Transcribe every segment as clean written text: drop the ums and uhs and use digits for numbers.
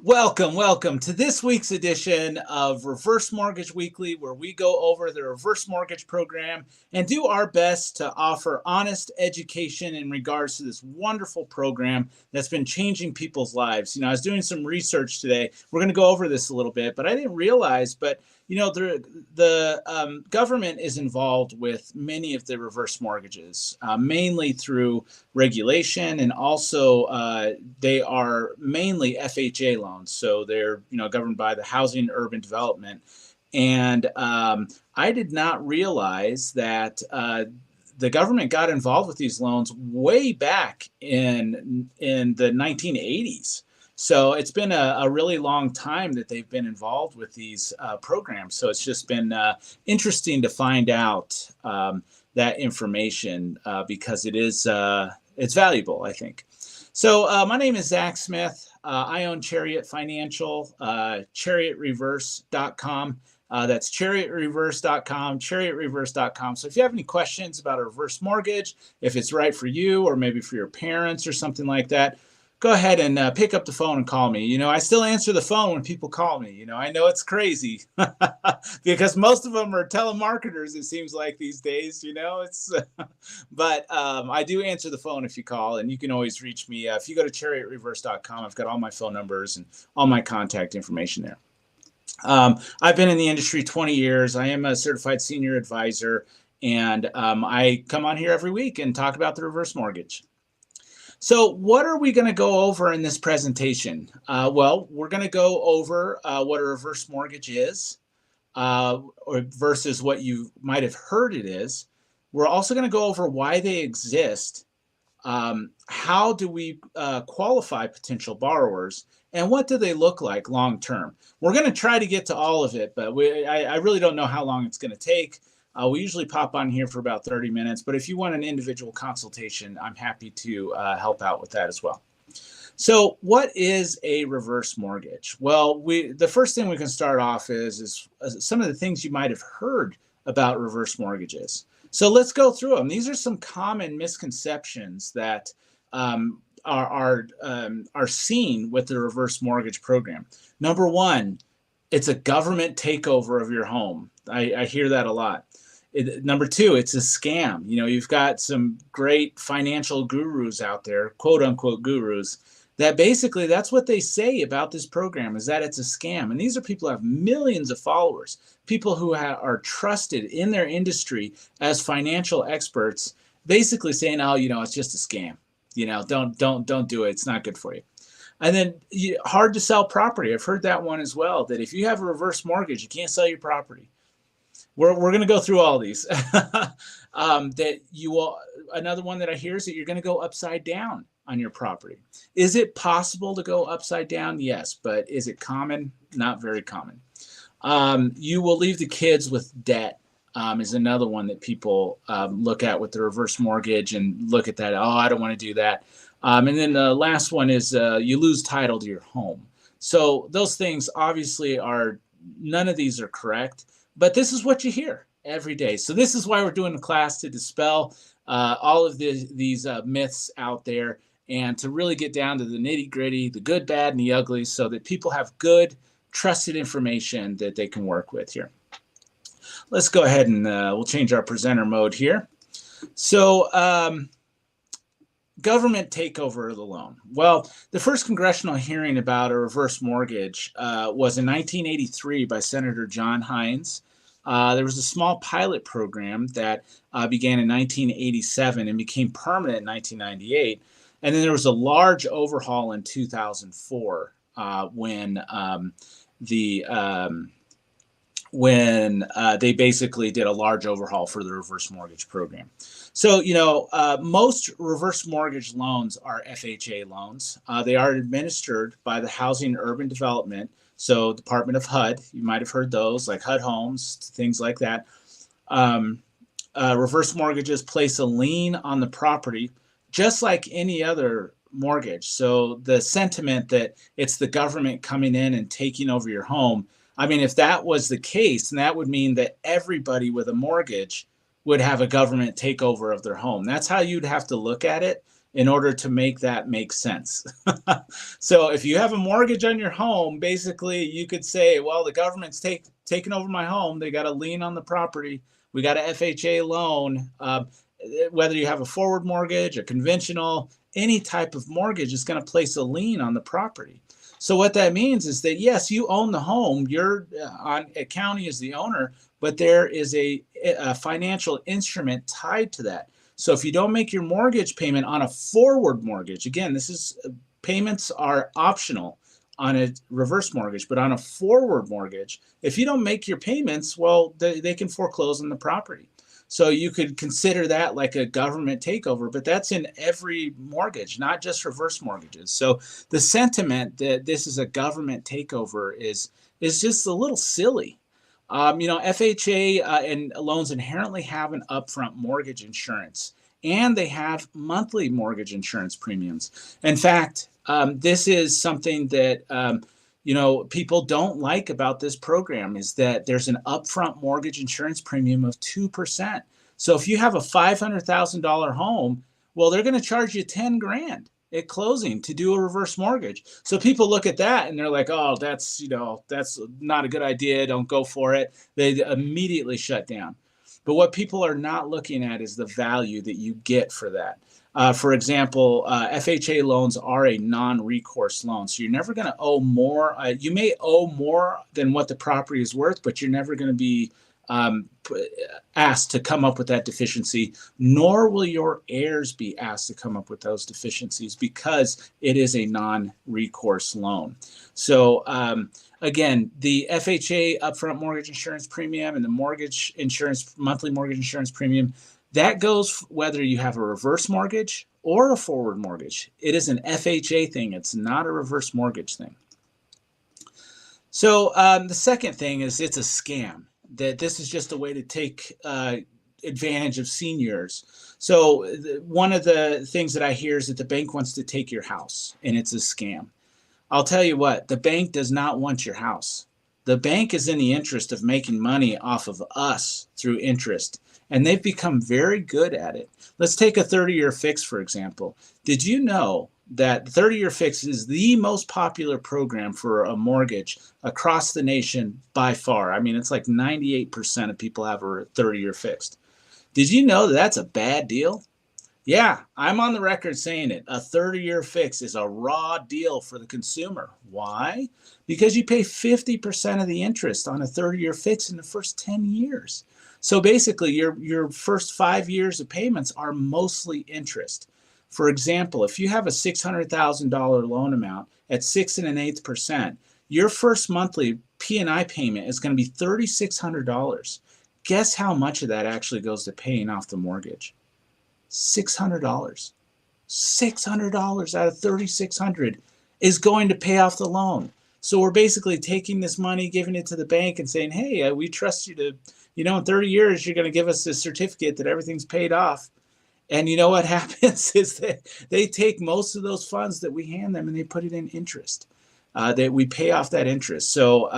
Welcome to this week's edition of Reverse Mortgage Weekly, where we go over the reverse mortgage program and do our best to offer honest education in regards to this wonderful program that's been changing people's lives. I was doing some research today. We're going to go over this a little bit, but I didn't realize, the government is involved with many of the reverse mortgages, mainly through regulation, and also they are mainly FHA loans. So they're governed by the Housing and Urban Development. And I did not realize that the government got involved with these loans way back in the 1980s. So it's been a really long time that they've been involved with these programs. So it's just been interesting to find out that information because it's valuable, I think. So my name is Zach Smith. I own Chariot Financial, ChariotReverse.com. That's ChariotReverse.com, ChariotReverse.com. So if you have any questions about a reverse mortgage, if it's right for you or maybe for your parents or something like that, go ahead and pick up the phone and call me. I still answer the phone when people call me. I know it's crazy because most of them are telemarketers, it seems like these days, but I do answer the phone if you call, and you can always reach me. If you go to ChariotReverse.com, I've got all my phone numbers and all my contact information there. I've been in the industry 20 years. I am a certified senior advisor, and I come on here every week and talk about the reverse mortgage. So what are we going to go over in this presentation? Well, we're going to go over what a reverse mortgage is versus what you might have heard it is. We're also going to go over why they exist, how do we qualify potential borrowers, and what do they look like long term. We're going to try to get to all of it, but I really don't know how long it's going to take. We usually pop on here for about 30 minutes, but if you want an individual consultation, I'm happy to help out with that as well. So what is a reverse mortgage? Well, the first thing we can start off is some of the things you might have heard about reverse mortgages. So let's go through them. These are some common misconceptions that are seen with the reverse mortgage program. Number one, it's a government takeover of your home. I hear that a lot. Number two, it's a scam. You've got some great financial gurus out there, quote unquote gurus, that basically that's what they say about this program, is that it's a scam. And these are people who have millions of followers, people who are trusted in their industry as financial experts, basically saying, oh, it's just a scam. Don't do it. It's not good for you. And then hard to sell property. I've heard that one as well, that if you have a reverse mortgage, you can't sell your property. We're going to go through all these. Another one that I hear is that you're going to go upside down on your property. Is it possible to go upside down? Yes, but is it common? Not very common. You will leave the kids with debt. Is another one that people look at with the reverse mortgage and look at that. Oh, I don't want to do that. And then the last one is you lose title to your home. So those things obviously none of these are correct, but this is what you hear every day. So this is why we're doing a class, to dispel all of these myths out there and to really get down to the nitty gritty, the good, bad, and the ugly, so that people have good, trusted information that they can work with here. Let's go ahead and we'll change our presenter mode here. So government takeover of the loan. Well, the first congressional hearing about a reverse mortgage was in 1983 by Senator John Hines. There was a small pilot program that began in 1987 and became permanent in 1998. And then there was a large overhaul in 2004 when they basically did a large overhaul for the reverse mortgage program. So, most reverse mortgage loans are FHA loans. They are administered by the Housing and Urban Development, so Department of HUD. You might have heard those, like HUD homes, things like that. Reverse mortgages place a lien on the property, just like any other mortgage. So the sentiment that it's the government coming in and taking over your home, I mean, if that was the case, then that would mean that everybody with a mortgage would have a government takeover of their home. That's how you'd have to look at it. in order to make that make sense. So if you have a mortgage on your home, basically you could say, well, the government's taking over my home. They got a lien on the property. We got an FHA loan. Whether you have a forward mortgage, a conventional, any type of mortgage is going to place a lien on the property. So what that means is that yes, you own the home. You're on a county is the owner, but there is a financial instrument tied to that. So if you don't make your mortgage payment on a forward mortgage, again, this is payments are optional on a reverse mortgage, but on a forward mortgage, if you don't make your payments, well, they can foreclose on the property. So you could consider that like a government takeover, but that's in every mortgage, not just reverse mortgages. So the sentiment that this is a government takeover is just a little silly. FHA and loans inherently have an upfront mortgage insurance, and they have monthly mortgage insurance premiums. In fact, this is something that people don't like about this program is that there's an upfront mortgage insurance premium of 2%. So if you have a $500,000 home, well, they're going to charge you 10 grand at closing to do a reverse mortgage. So people look at that and they're like, oh, that's not a good idea. Don't go for it. They immediately shut down. But what people are not looking at is the value that you get for that. For example, FHA loans are a non-recourse loan, so you're never going to owe more. You may owe more than what the property is worth, but you're never going to be asked to come up with that deficiency, nor will your heirs be asked to come up with those deficiencies because it is a non-recourse loan. So again, the FHA upfront mortgage insurance premium and the mortgage insurance, monthly mortgage insurance premium, that goes whether you have a reverse mortgage or a forward mortgage. It is an FHA thing. It's not a reverse mortgage thing. So the second thing is it's a scam. That this is just a way to take advantage of seniors. So one of the things that I hear is that the bank wants to take your house, and it's a scam. I'll tell you what, the bank does not want your house. The bank is in the interest of making money off of us through interest, and they've become very good at it. Let's take a 30-year fix, for example. Did you know that 30-year fix is the most popular program for a mortgage across the nation by far? I mean, it's like 98% of people have a 30-year fixed. Did you know that that's a bad deal? Yeah, I'm on the record saying it. A 30-year fix is a raw deal for the consumer. Why? Because you pay 50% of the interest on a 30-year fix in the first 10 years. So basically, your first 5 years of payments are mostly interest. For example, if you have a $600,000 loan amount at 6.125%, your first monthly P&I payment is going to be $3,600. Guess how much of that actually goes to paying off the mortgage? $600. $600 out of $3,600 is going to pay off the loan. So we're basically taking this money, giving it to the bank and saying, hey, we trust you to, in 30 years, you're going to give us this certificate that everything's paid off. And you know what happens is that they take most of those funds that we hand them and they put it in interest, that we pay off that interest. So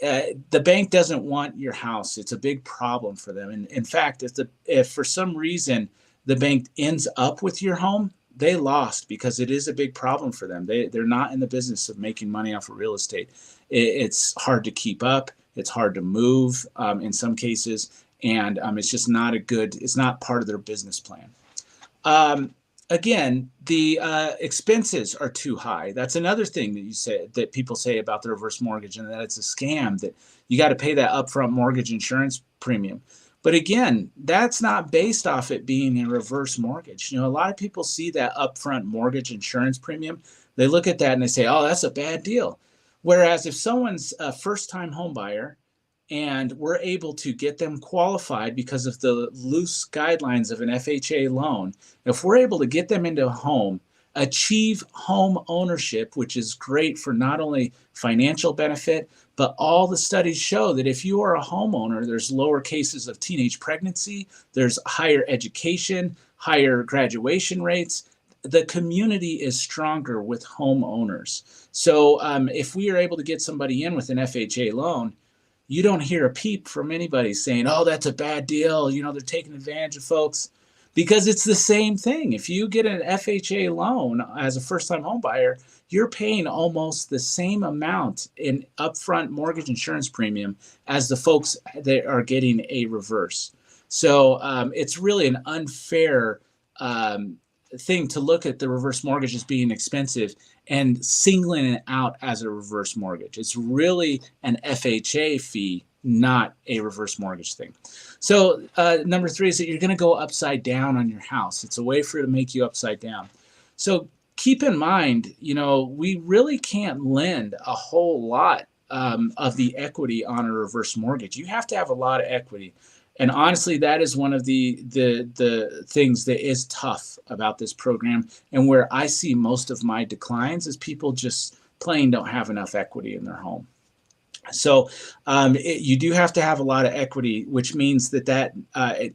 the bank doesn't want your house. It's a big problem for them. And in fact, if for some reason the bank ends up with your home, they lost because it is a big problem for them. They're not in the business of making money off of real estate. It's hard to keep up. It's hard to move in some cases. And it's just not it's not part of their business plan. Again, the expenses are too high. That's another thing that people say about the reverse mortgage, and that it's a scam, that you got to pay that upfront mortgage insurance premium. But again, that's not based off it being a reverse mortgage. A lot of people see that upfront mortgage insurance premium. They look at that and they say, oh, that's a bad deal. Whereas if someone's a first-time home buyer and we're able to get them qualified because of the loose guidelines of an FHA loan, if we're able to get them into a home, achieve home ownership, which is great for not only financial benefit, but all the studies show that if you are a homeowner, there's lower cases of teenage pregnancy, there's higher education, higher graduation rates. The community is stronger with homeowners. So if we are able to get somebody in with an FHA loan, you don't hear a peep from anybody saying, oh, that's a bad deal. They're taking advantage of folks. because it's the same thing. If you get an FHA loan as a first-time home buyer, you're paying almost the same amount in upfront mortgage insurance premium as the folks that are getting a reverse. So it's really an unfair um, thing to look at the reverse mortgage as being expensive and singling it out as a reverse mortgage. It's really an FHA fee, not a reverse mortgage thing. So number three is that you're going to go upside down on your house. It's a way for it to make you upside down. So keep in mind, we really can't lend a whole lot of the equity on a reverse mortgage. You have to have a lot of equity. And honestly, that is one of the things that is tough about this program, and where I see most of my declines is people just plain don't have enough equity in their home. So you do have to have a lot of equity, which means that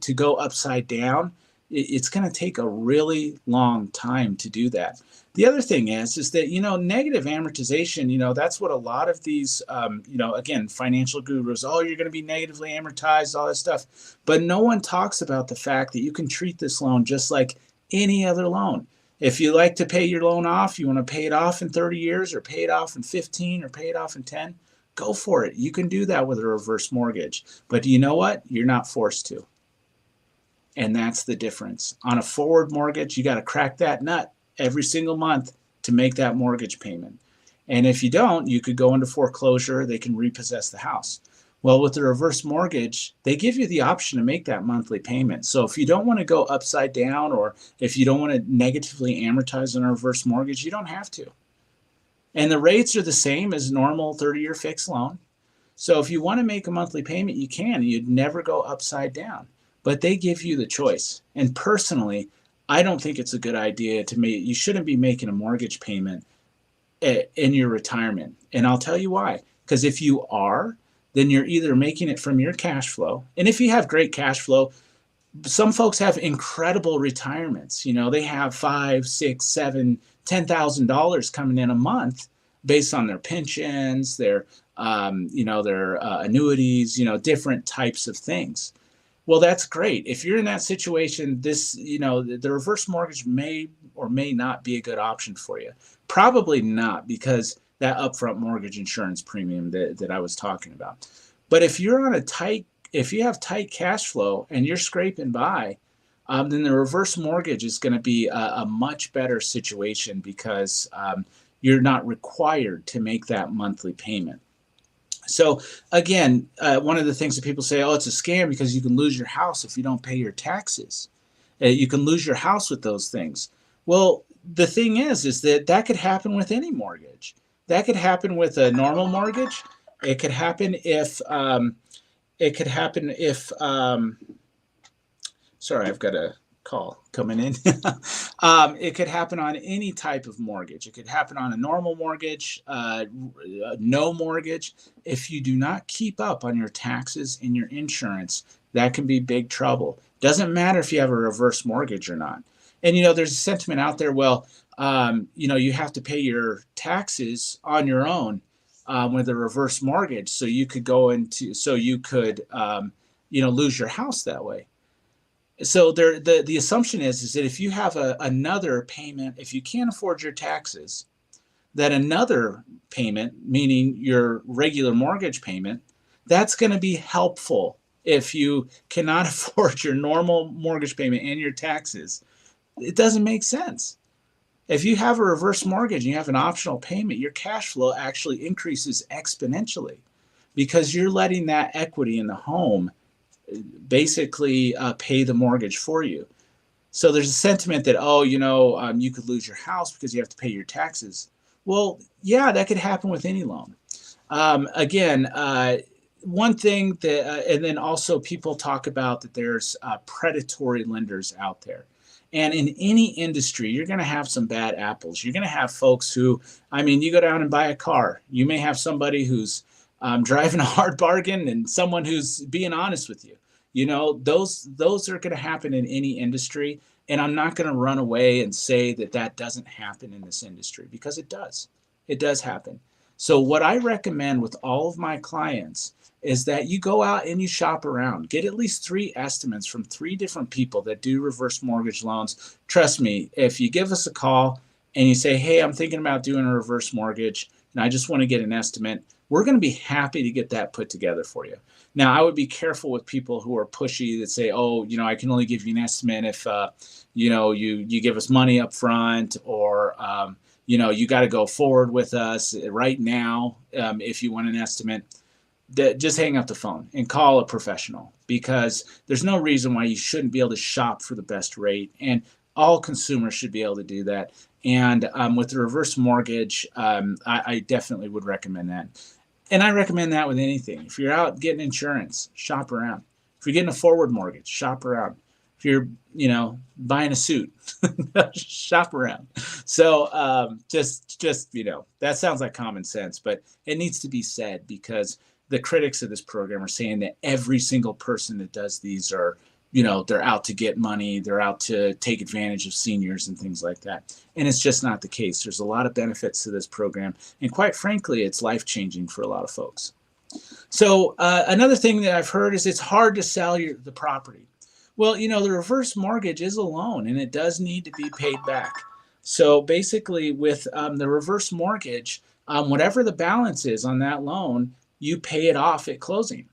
to go upside down, it's going to take a really long time to do that. The other thing is that, negative amortization, that's what a lot of these, again, financial gurus, oh, you're going to be negatively amortized, all this stuff. But no one talks about the fact that you can treat this loan just like any other loan. If you like to pay your loan off, you want to pay it off in 30 years or pay it off in 15 or pay it off in 10, go for it. You can do that with a reverse mortgage. But you know what? You're not forced to. And that's the difference. On a forward mortgage, you got to crack that nut every single month to make that mortgage payment. And if you don't, you could go into foreclosure. They can repossess the house. Well, with the reverse mortgage, they give you the option to make that monthly payment. So if you don't want to go upside down, or if you don't want to negatively amortize on a reverse mortgage, you don't have to. And the rates are the same as normal 30-year fixed loan. So if you want to make a monthly payment, you can. You'd never go upside down. But they give you the choice. And personally, I don't think it's a good idea to make. You shouldn't be making a mortgage payment in your retirement. And I'll tell you why. Because if you are, then you're either making it from your cash flow. And if you have great cash flow, some folks have incredible retirements. They have $5, $6, $7, $10,000 coming in a month based on their pensions, their annuities, different types of things. Well, that's great. If you're in that situation, the reverse mortgage may or may not be a good option for you. Probably not, because that upfront mortgage insurance premium that I was talking about. But if you're on if you have tight cash flow and you're scraping by, then the reverse mortgage is going to be a much better situation, because you're not required to make that monthly payment. So again, one of the things that people say, oh, it's a scam because you can lose your house if you don't pay your taxes. You can lose your house with those things. Well, the thing is that could happen with any mortgage. That could happen with a normal mortgage. It could happen if, sorry, I've got a call coming in. It could happen on any type of mortgage. It could happen on a normal mortgage, no mortgage. If you do not keep up on your taxes and your insurance, that can be big trouble. Doesn't matter if you have a reverse mortgage or not. And, there's a sentiment out there, well, you have to pay your taxes on your own with a reverse mortgage. So you could lose your house that way. So the assumption is that if you have another payment, if you can't afford your taxes, that another payment, meaning your regular mortgage payment, that's going to be helpful if you cannot afford your normal mortgage payment and your taxes. It doesn't make sense. If you have a reverse mortgage and you have an optional payment, your cash flow actually increases exponentially, because you're letting that equity in the home basically pay the mortgage for you. So there's a sentiment that, you could lose your house because you have to pay your taxes. Well, yeah, that could happen with any loan. One thing that, and then also people talk about that there's predatory lenders out there. And in any industry, you're going to have some bad apples. You're going to have folks who, you go down and buy a car. You may have somebody who's driving a hard bargain and someone who's being honest with you. Those are going to happen in any industry. And I'm not going to run away and say that doesn't happen in this industry, because it does. It does happen. So what I recommend with all of my clients is that you go out and you shop around. Get at least 3 estimates from 3 different people that do reverse mortgage loans. Trust me, if you give us a call and you say, hey, I'm thinking about doing a reverse mortgage and I just want to get an estimate, we're going to be happy to get that put together for you. Now, I would be careful with people who are pushy that say, oh, I can only give you an estimate if, you give us money up front, or, you got to go forward with us right now if you want an estimate. Just hang up the phone and call a professional, because there's no reason why you shouldn't be able to shop for the best rate. And all consumers should be able to do that. And with the reverse mortgage, I definitely would recommend that. And I recommend that with anything. If you're out getting insurance, shop around. If you're getting a forward mortgage, shop around. If you're, buying a suit, shop around. So just that sounds like common sense, but it needs to be said, because the critics of this program are saying that every single person that does these are, they're out to get money, they're out to take advantage of seniors and things like that. And it's just not the case. There's a lot of benefits to this program, and quite frankly, it's life-changing for a lot of folks. So another thing that I've heard is it's hard to sell the property. Well, the reverse mortgage is a loan, and it does need to be paid back. So basically, with the reverse mortgage, whatever the balance is on that loan, you pay it off at closing.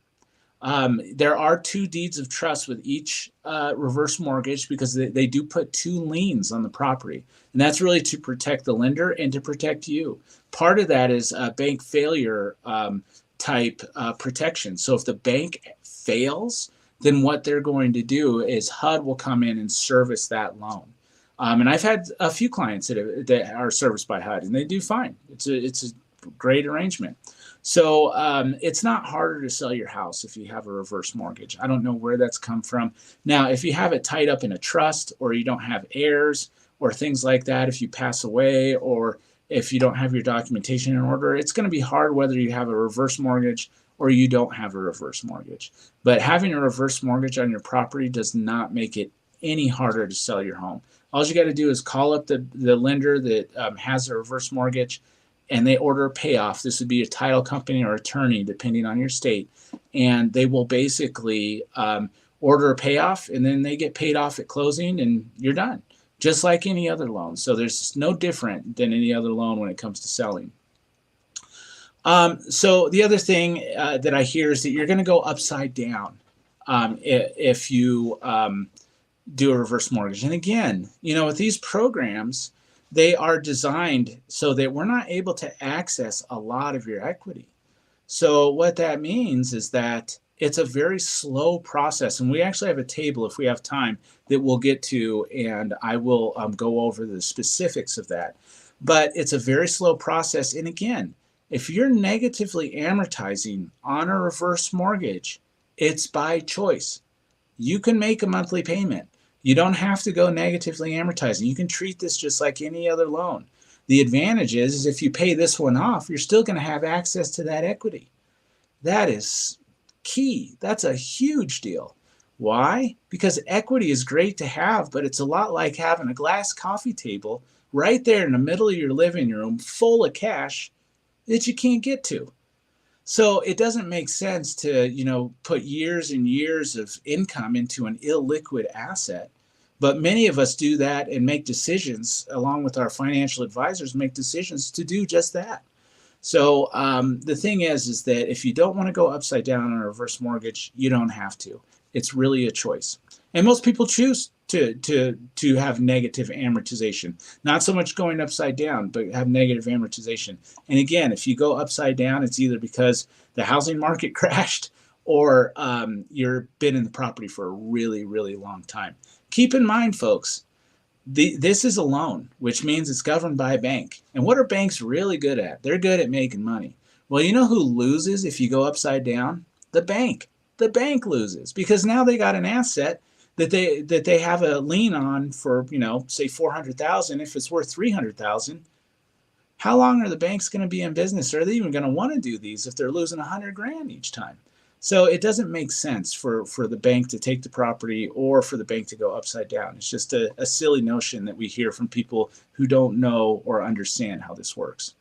There are 2 deeds of trust with each reverse mortgage, because they do put 2 liens on the property. And that's really to protect the lender and to protect you. Part of that is bank failure type protection. So if the bank fails, then what they're going to do is HUD will come in and service that loan. And I've had a few clients that are serviced by HUD, and they do fine. It's a great arrangement. So it's not harder to sell your house if you have a reverse mortgage. I don't know where that's come from. Now, if you have it tied up in a trust, or you don't have heirs or things like that, if you pass away, or if you don't have your documentation in order, it's going to be hard whether you have a reverse mortgage or you don't have a reverse mortgage. But having a reverse mortgage on your property does not make it any harder to sell your home. All you got to do is call up the lender that has a reverse mortgage, and they order a payoff. This would be a title company or attorney, depending on your state. And they will basically order a payoff, and then they get paid off at closing, and you're done, just like any other loan. So there's no different than any other loan when it comes to selling. So the other thing that I hear is that you're going to go upside down if you do a reverse mortgage. And again, with these programs, they are designed so that we're not able to access a lot of your equity. So what that means is that it's a very slow process. And we actually have a table, if we have time, that we'll get to, and I will go over the specifics of that. But it's a very slow process. And again, if you're negatively amortizing on a reverse mortgage, it's by choice. You can make a monthly payment. You don't have to go negatively amortizing. You can treat this just like any other loan. The advantage is if you pay this one off, you're still going to have access to that equity. That is key. That's a huge deal. Why? Because equity is great to have, but it's a lot like having a glass coffee table right there in the middle of your living room full of cash that you can't get to. So it doesn't make sense to, put years and years of income into an illiquid asset. But many of us do that and make decisions, along with our financial advisors, make decisions to do just that. So the thing is that if you don't want to go upside down on a reverse mortgage, you don't have to. It's really a choice. And most people choose to have negative amortization. Not so much going upside down, but have negative amortization. And again, if you go upside down, it's either because the housing market crashed, or you've been in the property for a really, really long time. Keep in mind, folks, this is a loan, which means it's governed by a bank. And what are banks really good at? They're good at making money. Well, you know who loses if you go upside down? The bank. The bank loses, because now they got an asset that they have a lien on for, say $400,000. If it's worth $300,000, how long are the banks going to be in business? Are they even going to want to do these if they're losing $100,000 each time? So it doesn't make sense for the bank to take the property or for the bank to go upside down. It's just a silly notion that we hear from people who don't know or understand how this works.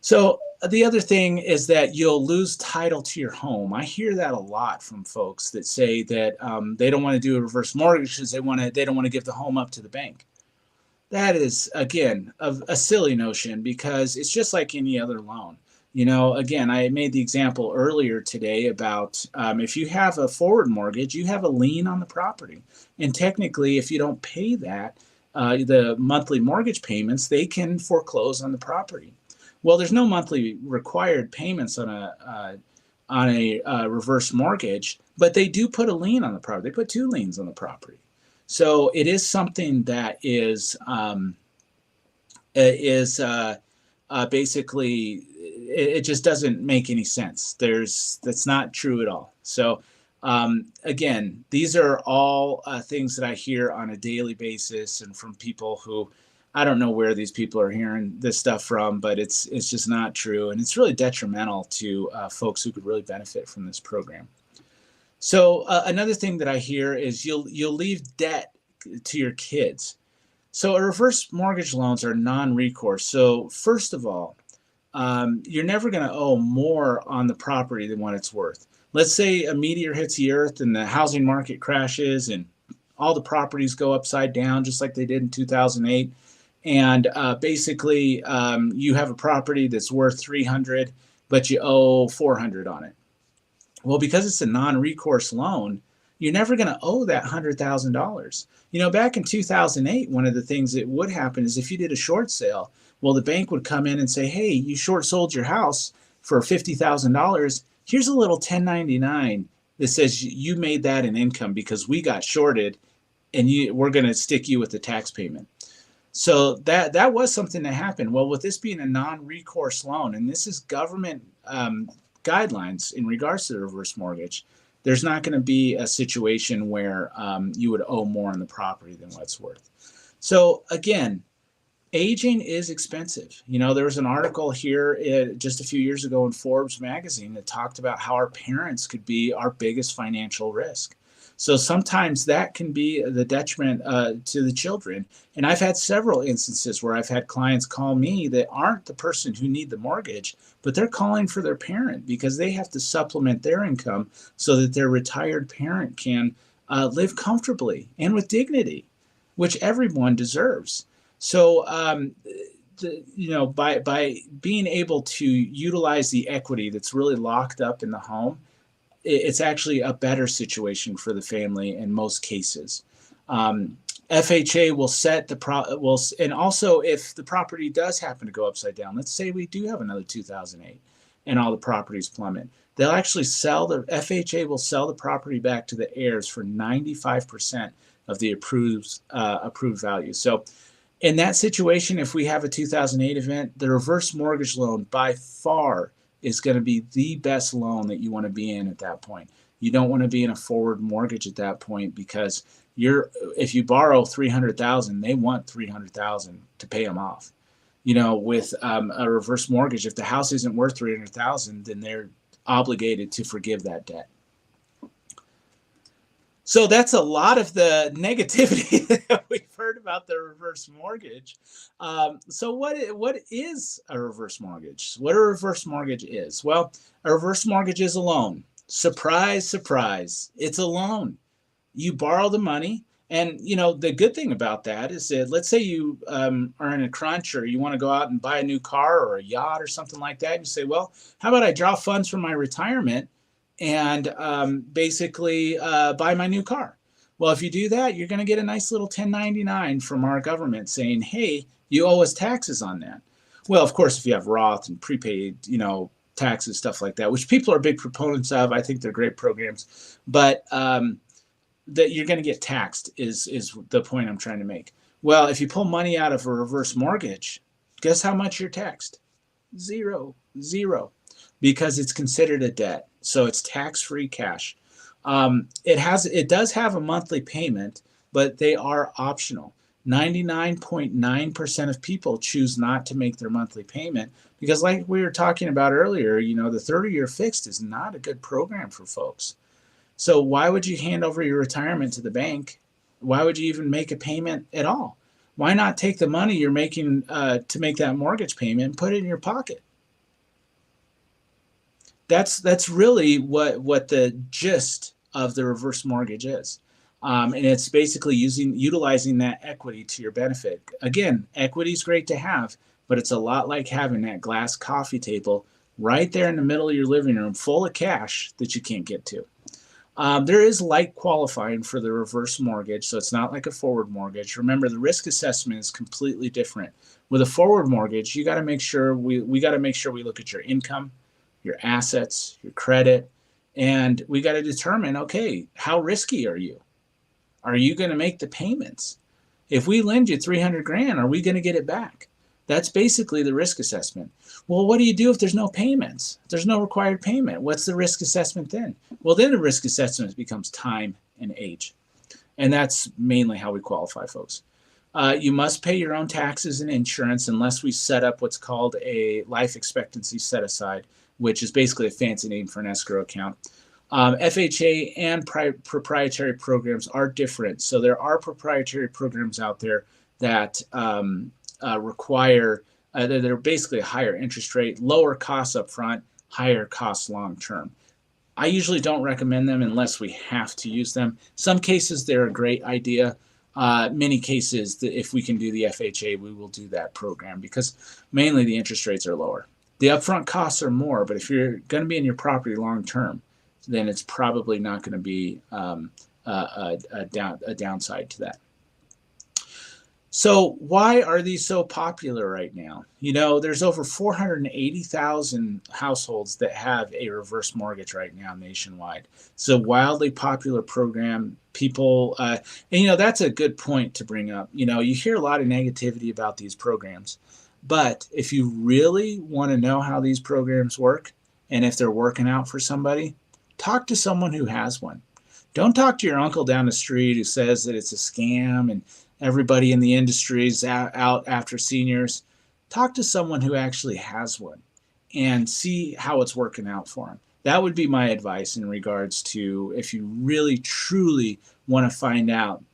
So the other thing is that you'll lose title to your home. I hear that a lot from folks that say that they don't want to do a reverse mortgage because they don't want to give the home up to the bank. That is, again, a silly notion because it's just like any other loan. Again, I made the example earlier today about if you have a forward mortgage, you have a lien on the property. And technically, if you don't pay that, the monthly mortgage payments, they can foreclose on the property. Well, there's no monthly required payments on a reverse mortgage, but they do put a lien on the property. They put two liens on the property. So it is something that is basically it just doesn't make any sense. That's not true at all. So again, these are all things that I hear on a daily basis, and from people who I don't know where these people are hearing this stuff from, but it's just not true, and it's really detrimental to folks who could really benefit from this program. So another thing that I hear is you'll leave debt to your kids. So reverse mortgage loans are non-recourse. So first of all, you're never going to owe more on the property than what it's worth. Let's say a meteor hits the earth and the housing market crashes and all the properties go upside down, just like they did in 2008. And basically, you have a property that's worth 300, but you owe 400 on it. Well, because it's a non-recourse loan, you're never going to owe that $100,000. Back in 2008, one of the things that would happen is if you did a short sale, well, the bank would come in and say, hey, you short sold your house for $50,000. Here's a little 1099 that says you made that an income because we got shorted, and we're going to stick you with the tax payment. So that was something that happened. Well, with this being a non-recourse loan, and this is government guidelines in regards to the reverse mortgage, there's not going to be a situation where you would owe more on the property than what it's worth. So again, aging is expensive. There was an article here just a few years ago in Forbes magazine that talked about how our parents could be our biggest financial risk. So sometimes that can be the detriment to the children. And I've had several instances where I've had clients call me that aren't the person who need the mortgage, but they're calling for their parent because they have to supplement their income so that their retired parent can live comfortably and with dignity, which everyone deserves. So, by being able to utilize the equity that's really locked up in the home, it's actually a better situation for the family in most cases. FHA will set and also if the property does happen to go upside down, let's say we do have another 2008 and all the properties plummet, they'll actually FHA will sell the property back to the heirs for 95% of the approved value. So in that situation, if we have a 2008 event, the reverse mortgage loan by far is going to be the best loan that you want to be in at that point. You don't want to be in a forward mortgage at that point because if you borrow 300,000, they want 300,000 to pay them off. With a reverse mortgage, if the house isn't worth 300,000, then they're obligated to forgive that debt. So that's a lot of the negativity that we've heard about the reverse mortgage. So what is a reverse mortgage? What a reverse mortgage is? Well, a reverse mortgage is a loan. Surprise, surprise. It's a loan. You borrow the money. And, the good thing about that is that let's say you are in a crunch or you want to go out and buy a new car or a yacht or something like that. And you say, well, how about I draw funds from my retirement and basically buy my new car? Well, if you do that, you're going to get a nice little 1099 from our government saying, hey, you owe us taxes on that. Well, of course, if you have Roth and prepaid, taxes, stuff like that, which people are big proponents of, I think they're great programs, but that you're going to get taxed is the point I'm trying to make. Well, if you pull money out of a reverse mortgage, guess how much you're taxed? Zero, because it's considered a debt. So it's tax-free cash. It does have a monthly payment, but they are optional. 99.9% of people choose not to make their monthly payment because, like we were talking about earlier, the 30-year fixed is not a good program for folks. So why would you hand over your retirement to the bank? Why would you even make a payment at all? Why not take the money you're making to make that mortgage payment and put it in your pocket? That's really what the gist of the reverse mortgage is. And it's basically utilizing that equity to your benefit. Again, equity is great to have, but it's a lot like having that glass coffee table right there in the middle of your living room full of cash that you can't get to. There is light qualifying for the reverse mortgage, so it's not like a forward mortgage. Remember, the risk assessment is completely different. With a forward mortgage, you got to make sure we got to make sure we look at your income, your assets, your credit, and we got to determine, okay, how risky are you? Are you going to make the payments? If we lend you 300 grand, are we going to get it back? That's basically the risk assessment. Well, what do you do if there's no payments? If there's no required payment, what's the risk assessment then? Well, then the risk assessment becomes time and age. And that's mainly how we qualify, folks. You must pay your own taxes and insurance unless we set up what's called a life expectancy set aside, which is basically a fancy name for an escrow account. FHA and proprietary programs are different. So there are proprietary programs out there that require that are basically a higher interest rate, lower costs up front, higher costs long term. I usually don't recommend them unless we have to use them. Some cases they're a great idea. Many cases, if we can do the FHA, we will do that program because mainly the interest rates are lower. The upfront costs are more, but if you're going to be in your property long term, then it's probably not going to be a downside to that. So why are these so popular right now? You know, there's over 480,000 households that have a reverse mortgage right now nationwide. It's a wildly popular program. People, and you know, that's a good point to bring up. You know, you hear a lot of negativity about these programs, but if you really want to know how these programs work and if they're working out for somebody, talk to someone who has one. Don't talk to your uncle down the street who says that it's a scam and everybody in the industry is out after seniors. Talk to someone who actually has one and see how it's working out for them. That would be my advice in regards to if you really truly want to find out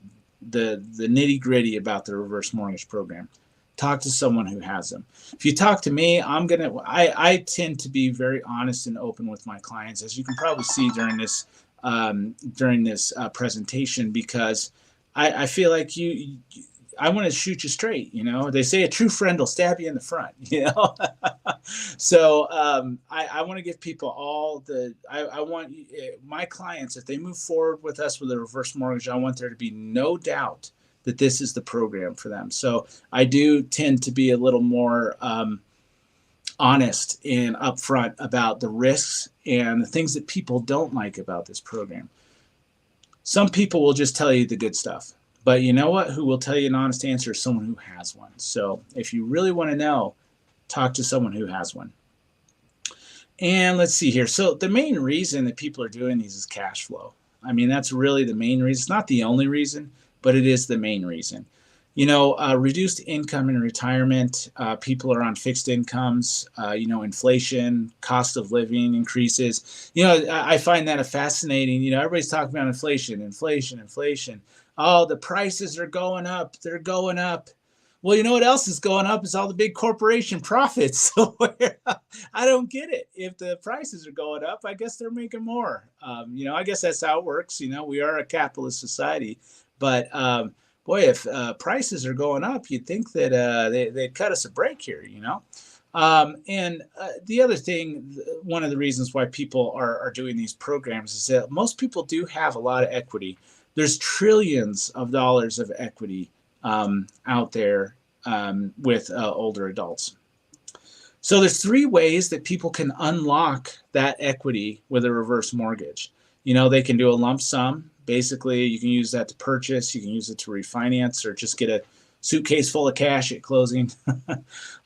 the nitty gritty about the reverse mortgage program. Talk to someone who has them. If you talk to me, I tend to be very honest and open with my clients, as you can probably see during this presentation, because I feel like I want to shoot you straight. You know, they say a true friend will stab you in the front. You know, so I want to give people all the. I want my clients, if they move forward with us with a reverse mortgage, I want there to be no doubt that this is the program for them. So I do tend to be a little more honest and upfront about the risks and the things that people don't like about this program. Some people will just tell you the good stuff, but you know what? Who will tell you an honest answer is someone who has one. So if you really want to know, talk to someone who has one. And let's see here. So the main reason that people are doing these is cash flow. I mean, that's really the main reason. It's not the only reason, but it is the main reason. You know, reduced income in retirement, people are on fixed incomes, you know, inflation, cost of living increases. You know, I find that a fascinating, you know, everybody's talking about inflation, inflation, inflation. Oh, the prices are going up. They're going up. Well, you know what else is going up is all the big corporation profits. So I don't get it. If the prices are going up, I guess they're making more. You know, I guess that's how it works. You know, we are a capitalist society, but boy, if prices are going up, you'd think that they'd cut us a break here, you know? And the other thing, one of the reasons why people are doing these programs is that most people do have a lot of equity. There's trillions of dollars of equity out there with older adults. So there's 3 ways that people can unlock that equity with a reverse mortgage. You know, they can do a lump sum. Basically, you can use that to purchase, you can use it to refinance, or just get a suitcase full of cash at closing.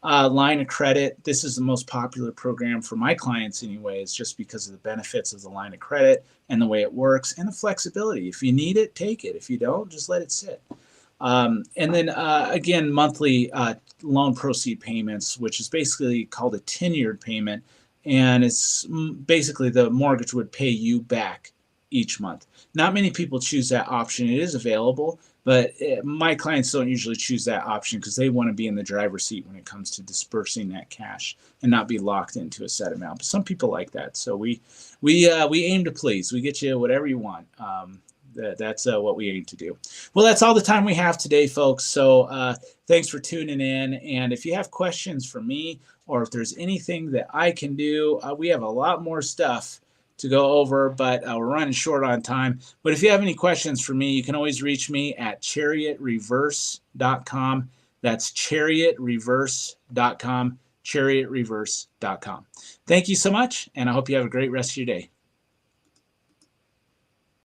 Line of credit. This is the most popular program for my clients anyways, just because of the benefits of the line of credit and the way it works and the flexibility. If you need it, take it. If you don't, just let it sit. And then again, monthly loan proceed payments, which is basically called a tenured payment. And it's basically the mortgage would pay you back each month. Not many people choose that option. It is available, But my clients don't usually choose that option because they want to be in the driver's seat when it comes to dispersing that cash and not be locked into a set amount. But some people like that, so we aim to please. We get you whatever you want. That's what we aim to do. Well, that's all the time we have today, folks. So thanks for tuning in. And if you have questions for me, or if there's anything that I can do, we have a lot more stuff to go over, but we're running short on time. But if you have any questions for me, you can always reach me at chariotreverse.com. That's chariotreverse.com, chariotreverse.com. Thank you so much, and I hope you have a great rest of your day.